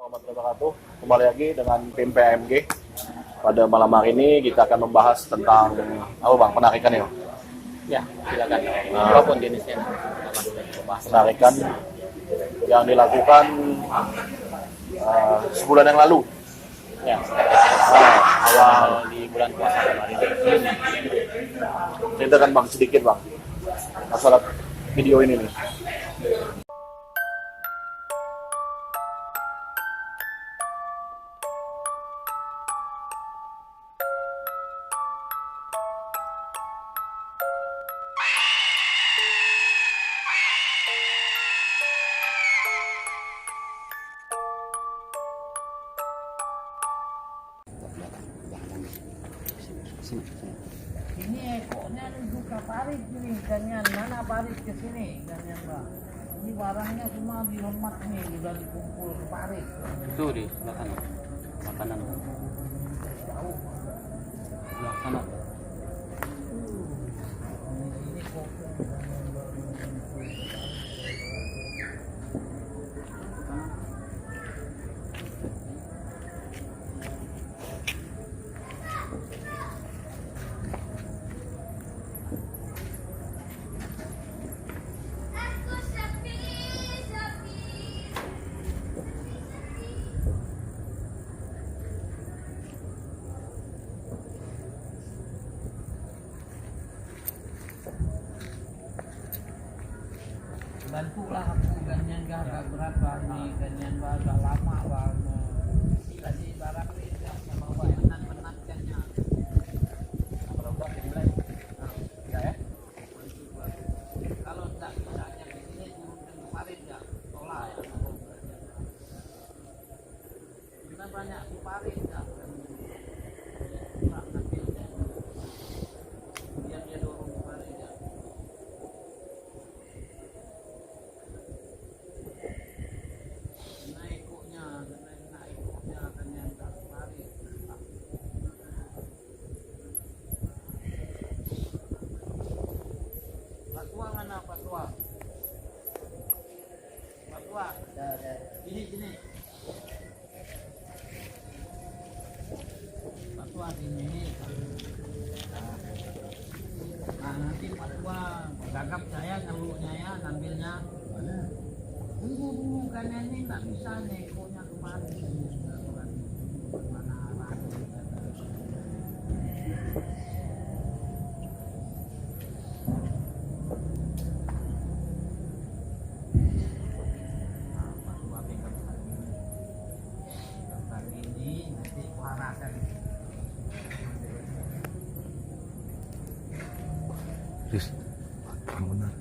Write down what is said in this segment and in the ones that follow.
warahmatullahi wabarakatuh. Kembali lagi dengan tim PMG. Pada malam hari ini kita akan membahas tentang apa bang, penarikan ya? Ya, silakan. Apapun jenisnya. Penarikan yang dilakukan sebulan yang lalu. Ya, awal di bulan puasa kemarin. Ceritakan bang sedikit bang masalah video ini nih. Ini ekornya buka parit nih ikannya, mana parit ke sini ikannya mbak? Ini barangnya semua dihemat nih, udah dikumpul ke parit. Itu di belakang. Makanan. Jauh. Belakang. Ini kok. Bantulah aku ganyan agak berapa ini ganyan agak lama bang. Tadi barang ini sama bayangan menatkannya. Berapa dimulai? Ya ya. Kalau tidak misalnya di sini turun kemarin ya tolak ya. Kita banyak kemarin ya. Biar dia dorong kemarin ya. Patwa. Sini. Patwa sini. Nah, nanti patwa gagap saya ngambilnya ya, ngambilnya. Tunggu karena ini nggak bisa nih, koknya kemarin. Mana arah? Terus, yang benar.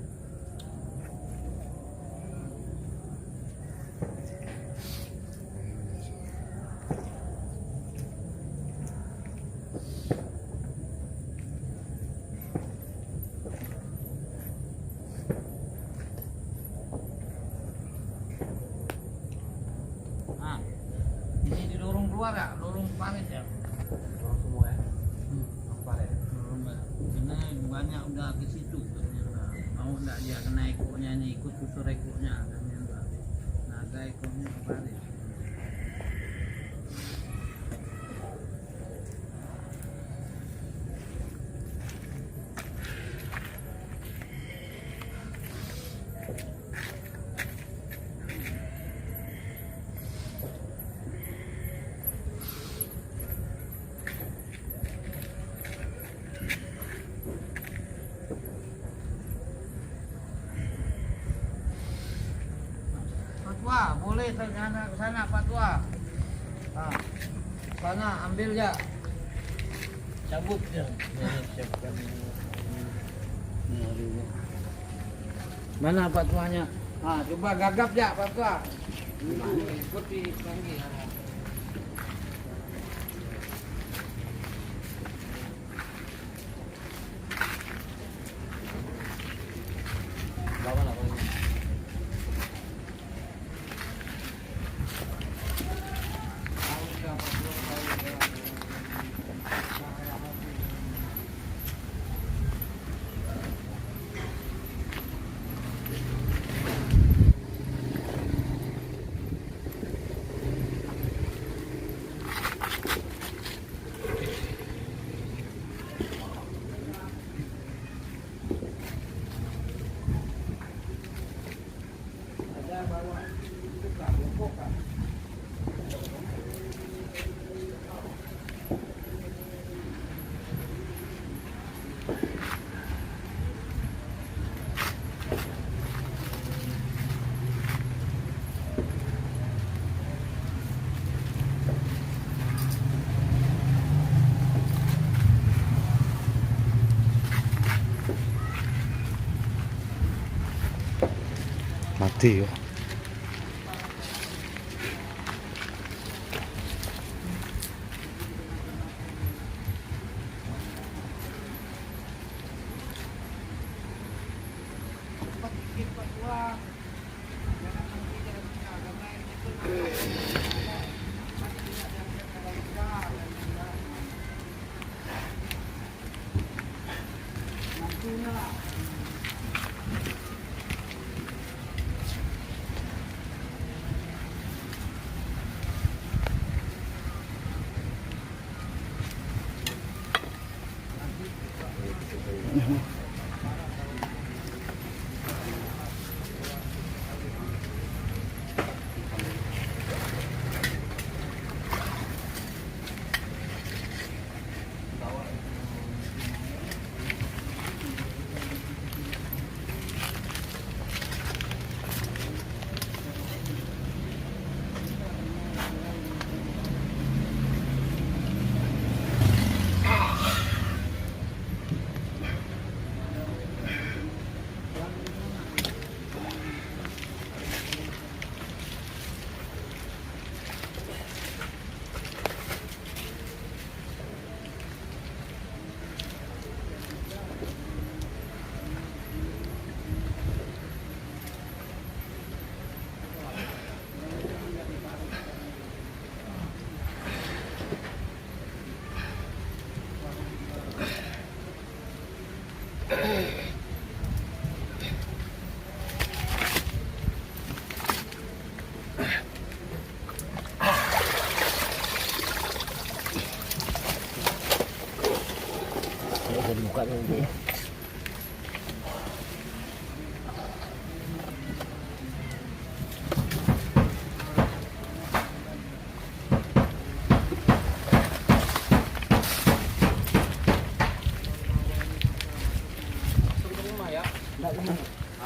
Nah, ini didorong keluar ya, dorong parit ya. Orang semua ya. Paret. Ini banyak udah ke situ ternyata. Mau enggak dia kena ekornya ini ikut susur ekornya ternyata. Naga ekornya kebalik. Patwa, boleh ternyata ke sana Patwa. Nah, sana ambil ya. Cabut ya. Mana Patwanya? Ah, coba gagap ya Patwa. Ikuti lagi. Bawa lah kalau ini. Iya.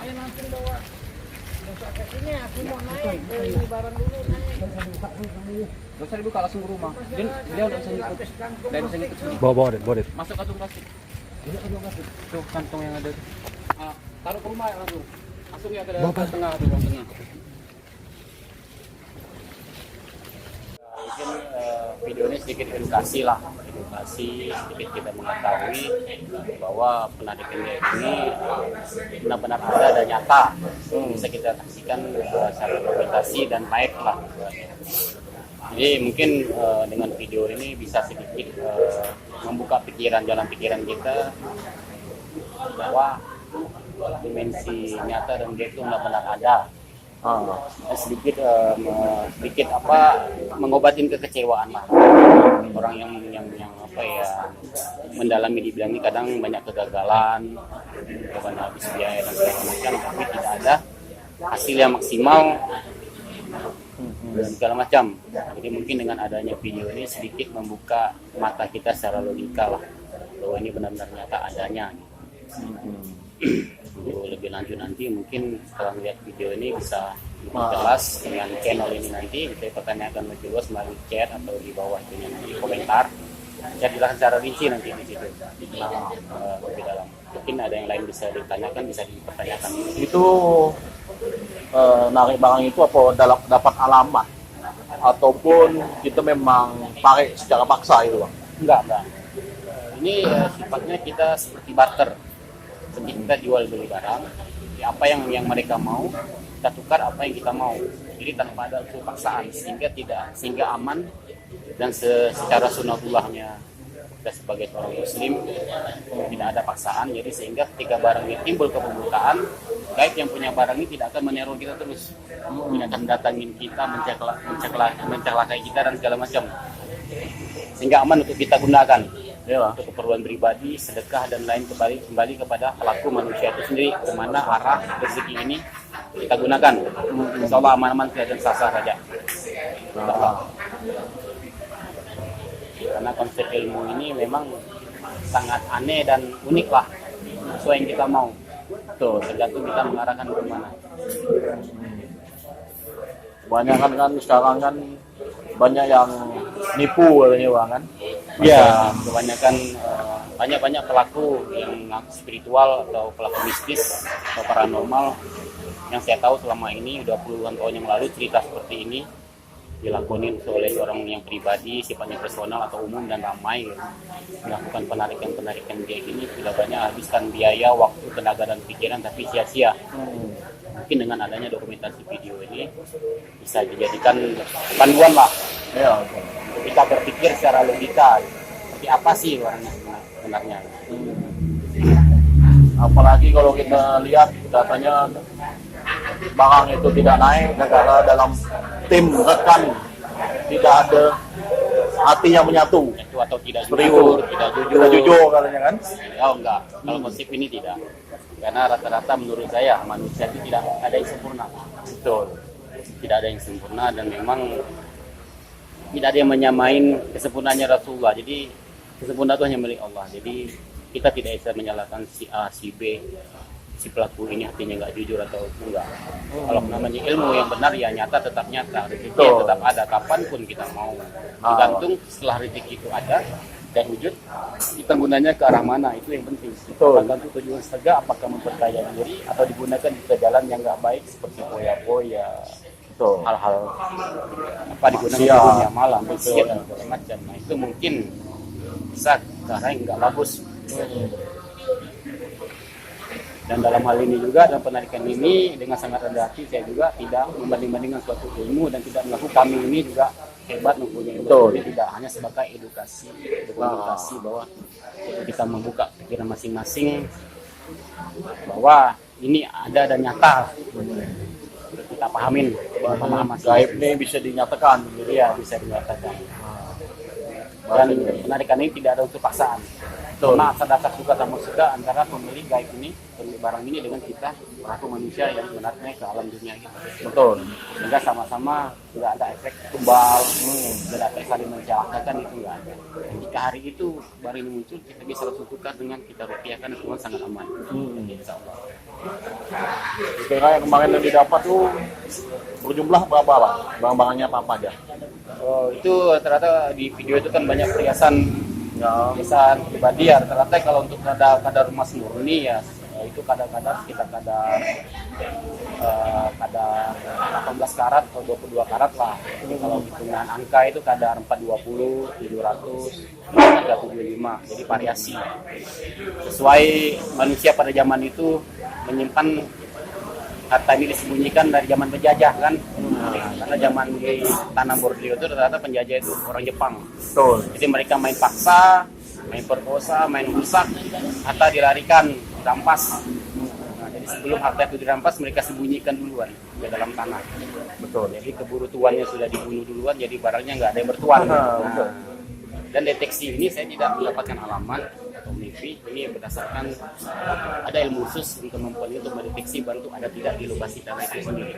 Ayo langsung bawa. Ke sini aku mau naik beli barang dulu naik. Gak usah dibuka, langsung ke rumah. Dia udah bisa ngikut. Dia bisa ngikut sini. Bawa deh. Masuk kantong plastik. Tuh kantong yang ada. Taruh ke rumah ya langsung. Langsung ya ke tengah, tuh ruang tengah. Mungkin video ini sedikit edukasi lah, sedikit kita mengetahui bahwa penarikan ini benar-benar ada dan nyata, bisa kita saksikan secara dokumentasi dan baik lah. Jadi mungkin dengan video ini bisa sedikit membuka jalan pikiran kita bahwa dimensi nyata dan dia itu benar-benar ada. Sedikit mengobatin kekecewaan lah orang yang mendalami di bidang ini. Kadang banyak kegagalan, karena habis biaya dan segala macam, tapi tidak ada hasil yang maksimal dan segala macam. Jadi mungkin dengan adanya video ini sedikit membuka mata kita secara logika lah bahwa ini benar-benar nyata adanya. Lebih lanjut nanti mungkin setelah melihat video ini bisa lebih jelas dengan channel ini, nanti kita pertanyakan lebih luas melalui chat atau di bawah ini nanti komentar. Saya jelaskan secara rinci nanti di situ lebih dalam. Mungkin ada yang lain bisa ditanyakan, bisa dipertanyakan. Itu narik barang itu apa dapat alamat ataupun kita memang pakai secara paksa itu, Bang? Enggak. Ini sifatnya kita seperti barter. Seperti kita jual beli barang, apa yang mereka mau, kita tukar apa yang kita mau. Jadi tanpa ada unsur paksaan, sehingga aman dan secara sunatullahnya kita sebagai seorang muslim tidak ada paksaan. Jadi sehingga ketika barang ini timbul kepembukaan, baik yang punya barang ini tidak akan meneror kita terus, tidak akan datangin kita, mencelakai kita dan segala macam. Sehingga aman untuk kita gunakan. Untuk keperluan pribadi, sedekah dan lain, kembali kepada pelaku manusia itu sendiri, kemana arah rezeki ini kita gunakan. Insya Allah aman-aman dan sah-sah saja. Karena konsep ilmu ini memang sangat aneh dan unik lah, sesuai yang kita mau. Tuh, tergantung kita mengarahkan kemana. Banyak kan sekarang kan banyak yang nipu katanya, Bang, kan? Ya, kebanyakan banyak pelaku yang spiritual atau pelaku mistis atau paranormal Yang saya tahu selama ini udah puluhan tahun yang lalu cerita seperti ini dilakukan oleh orang yang pribadi, sifatnya personal atau umum dan ramai, melakukan penarikan dia ini tidak banyak habiskan biaya, waktu, tenaga dan pikiran, tapi sia-sia. Mungkin dengan adanya dokumentasi video ini bisa dijadikan panduan lah Ya. untuk kita berpikir secara logika seperti apa sih orangnya sebenarnya. Apalagi kalau kita lihat datanya barang itu tidak naik karena dalam tim rekan tidak ada hati yang menyatu. Itu atau tidak Seperti jujur, itu. tidak jujur. Tidak jujur katanya kan? Oh enggak, kalau konsep ini tidak. Karena rata-rata menurut saya manusia itu tidak ada yang sempurna. Betul. Tidak ada yang sempurna dan memang tidak ada yang menyamain kesempurnaannya Rasulullah. Jadi kesempurnaan itu hanya milik Allah. Jadi kita tidak bisa menyalahkan si A, si B, si pelaku ini hatinya nggak jujur atau enggak. Kalau namanya ilmu yang benar ya nyata tetap nyata, rezeki Betul. tetap ada kapanpun kita mau. Tergantung setelah rezeki itu ada dan wujud, kita gunanya ke arah mana itu yang penting. Betul. Tergantung tujuan setega apakah memperkaya diri atau digunakan ke jalan yang nggak baik seperti poya-poya, Betul. hal-hal apa digunakan di Maksiat. dunia malam, maksiat dan segala macam. Nah itu mungkin bisa ke arah yang nggak bagus. Dan dalam hal ini juga dalam penarikan ini dengan sangat rendah hati saya juga tidak membanding-bandingkan suatu ilmu dan tidak mengaku kami ini juga hebat mempunyai ilmu. Betul. Jadi tidak hanya sebagai edukasi, dokumentasi bahwa kita membuka pikiran masing-masing bahwa ini ada dan nyata. Kita pahamin, pemahaman Gaib ini bisa dinyatakan. jadi ya bisa dinyatakan. Dan penarikan ini tidak ada unsur paksaan. Betul. Karena dasar suka sama suka antara pemilik gaib ini, pemilik barang ini dengan kita pelaku manusia yang sebenarnya ke alam dunia kita. Betul. Sehingga sama-sama tidak ada efek tumbal, tidak ada efek saling mencelakakan, itu nggak ada. Dan jika hari itu baru ini muncul, kita bisa langsung tukar dengan kita rupiahkan, semua sangat aman. Insya Allah. Kira yang kemarin yang didapat tuh berjumlah berapa Pak? Barang-barangnya apa aja? Oh, itu ternyata di video itu kan banyak perhiasan Ya. pribadi ya. Ternyata kalau untuk kadar emas murni ya itu kadar-kadar sekitar kadar 18 karat atau 22 karat lah. Jadi kalau hitungan angka itu kadar 420, 700, 375. Jadi variasi. Sesuai manusia pada zaman itu menyimpan harta ini disembunyikan dari zaman penjajah kan. Karena zaman di tanah Borneo itu ternyata penjajah itu orang Jepang. Betul. Jadi mereka main paksa, main perkosa, main rusak, harta dilarikan, dirampas. Nah, jadi sebelum harta itu dirampas, mereka sembunyikan duluan ke dalam tanah. Betul. Jadi keburu tuannya sudah dibunuh duluan, jadi barangnya nggak ada yang bertuan. Betul. Dan deteksi ini saya tidak mendapatkan alamat atau mimpi. Ini berdasarkan ada ilmu khusus untuk kemampuan itu untuk mendeteksi bantu ada tidak di lokasi tanah itu sendiri.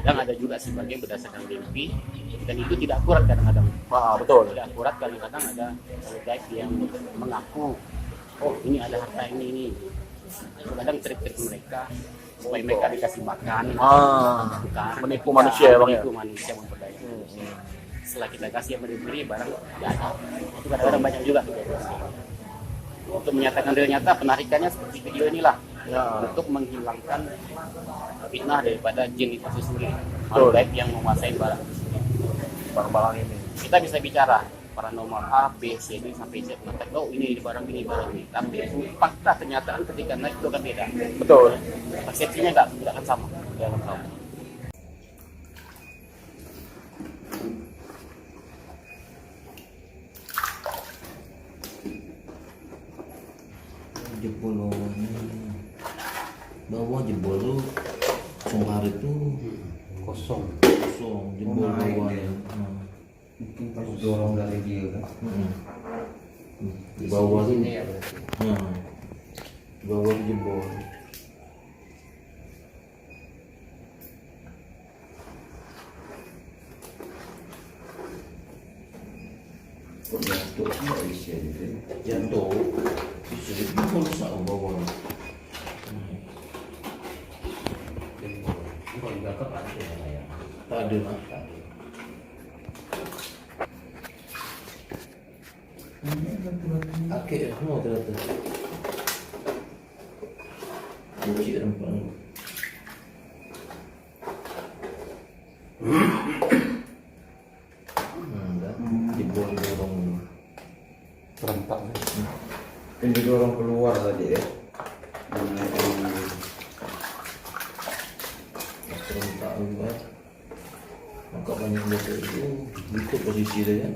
Dan ada juga sebagian berdasarkan mimpi dan itu tidak akurat kadang-kadang. Betul. Tidak akurat kadang-kadang ada gaib yang mengaku oh ini ada harta ini. Kadang trik-trik mereka supaya mereka dikasih makan. Bukan. Menipu manusia ya Bang ya. Menipu manusia memperdaya. Setelah kita kasih yang beri barang tidak ada. Itu kadang-kadang banyak juga kejadian. Untuk menyatakan real nyata penarikannya seperti video inilah untuk menghilangkan fitnah daripada jin itu sendiri. Makhluk gaib yang menguasai Barang-barang ini. kita bisa bicara paranormal A, B, C, D sampai Z mengatakan oh ini barang ini. Tapi fakta kenyataan ketika naik itu akan beda. Betul. Persepsinya tidak akan sama. Tidak akan sama. Jebol bawah jebol lu sumber itu kosong jebol bawahnya. mungkin pas dorong dari dia kan Di bawah tuh ini ya berarti di bawah tuh jebol. jatuh nggak bisa gitu Jatuh bisa jebol sama bawah. kalau nggak ada ya Tak ada lah. Akik semua ternyata. Bucik rempah. Enggak, didorong. Serentak. Kan didorong keluar tadi ya. Serentak enggak. Maka banyak betul itu posisi dia kan.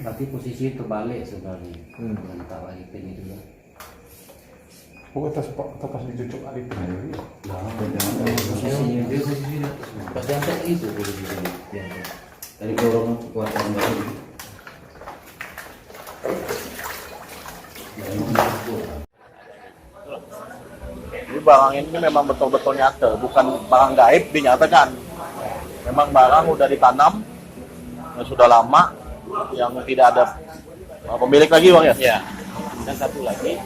Tapi posisi itu balik sebenarnya. Serentak lagi ini juga. Oh, atas dicucuk Arifin ya. Posisinya dia posisi atas. Pas diangkat itu posisinya. Diangkat. Dari dorongan kekuatan baru. Jadi barang ini memang betul-betul nyata, bukan barang gaib dinyatakan. Memang barang udah ditanam, yang sudah lama, yang tidak ada pemilik lagi bang ya? Ya. Dan satu lagi,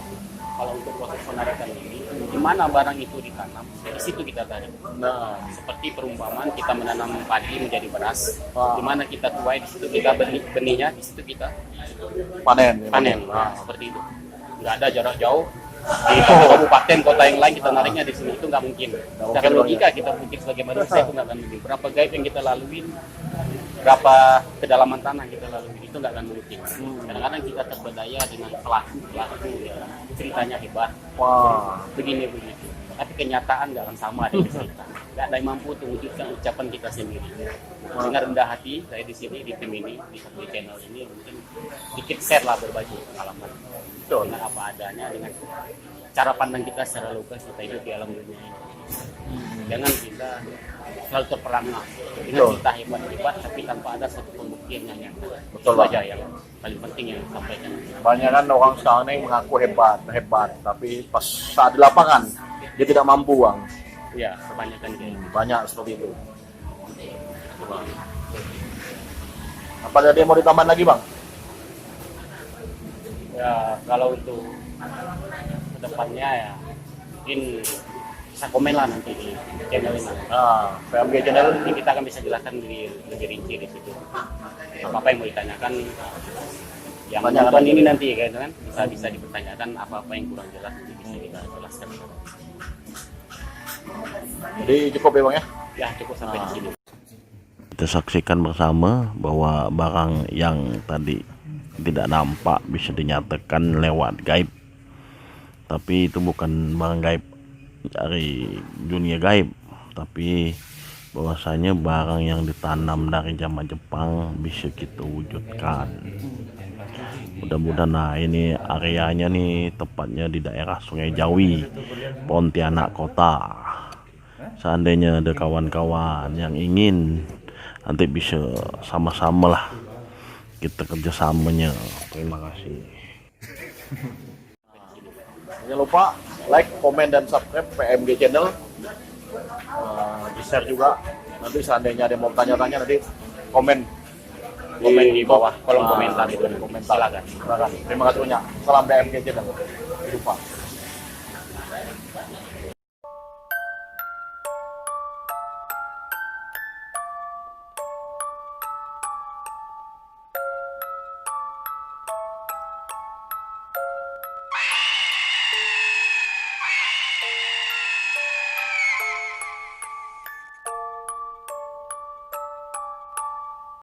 kalau untuk proses penarikan ini, di mana barang itu ditanam, di situ kita tarik. Nah, Seperti perumpamaan kita menanam padi menjadi beras, Wah. di mana kita tuai, di situ kita benihnya, di situ kita panen. panen. Nah, seperti itu. Nggak ada jarak jauh. Di kabupaten kota yang lain kita nariknya di sini, itu nggak mungkin. Secara mungkin, logika kita pikir sebagai manusia itu nggak akan mungkin. Berapa gaib yang kita lalui, berapa kedalaman tanah kita lalui, itu nggak akan mungkin. Kadang-kadang kita terpedaya dengan pelaku ya, ceritanya hebat, Wah, begini begitu. Tapi kenyataan nggak akan sama dengan cerita. Nggak ada yang mampu untuk wujudkan ucapan kita sendiri. Dengan rendah hati, saya di sini di tim ini, di channel ini mungkin sedikit share lah berbagi pengalaman. Dengan apa adanya, dengan cara pandang kita secara logis kita hidup di alam dunia ini. Jangan kita selalu terperangah dengan Betul. kita hebat-hebat tapi tanpa ada satu pembuktian yang nyata. Betul, Itu Bang. aja yang paling penting yang disampaikan. banyak kan orang sekarang ini mengaku hebat, tapi pas saat di lapangan dia tidak mampu bang. Ya, kebanyakan kayak gitu. Banyak seperti itu. Apa ada yang mau ditambah lagi bang? Ya, kalau untuk kedepannya ya mungkin bisa komen lah nanti di channel ini. Nah, PMG channel Nanti kita akan bisa jelaskan lebih rinci di situ. Apa yang mau ditanyakan, yang Banyak nonton lagi. ini nanti kan bisa dipertanyakan apa yang kurang jelas nanti bisa kita jelaskan. jadi cukup ya bang ya. Ya cukup sampai di sini. Kita saksikan bersama bahwa barang yang tadi tidak nampak bisa dinyatakan lewat gaib, tapi itu bukan barang gaib dari dunia gaib, tapi bahwasanya barang yang ditanam dari zaman Jepang bisa kita wujudkan. Mudah-mudahan. Nah, ini areanya nih tepatnya di daerah Sungai Jawi, Pontianak Kota. Seandainya ada kawan-kawan yang ingin, nanti bisa sama-sama lah kita kerjasamanya. Terima kasih. Jangan lupa like, komen, dan subscribe PMG channel. Di share juga. Nanti seandainya ada yang mau tanya-tanya nanti komen Komen di bawah kolom Nah, komentar itu. komentar. Silakan. Silakan. Terima kasih banyak. Salam PMG channel. Jangan lupa.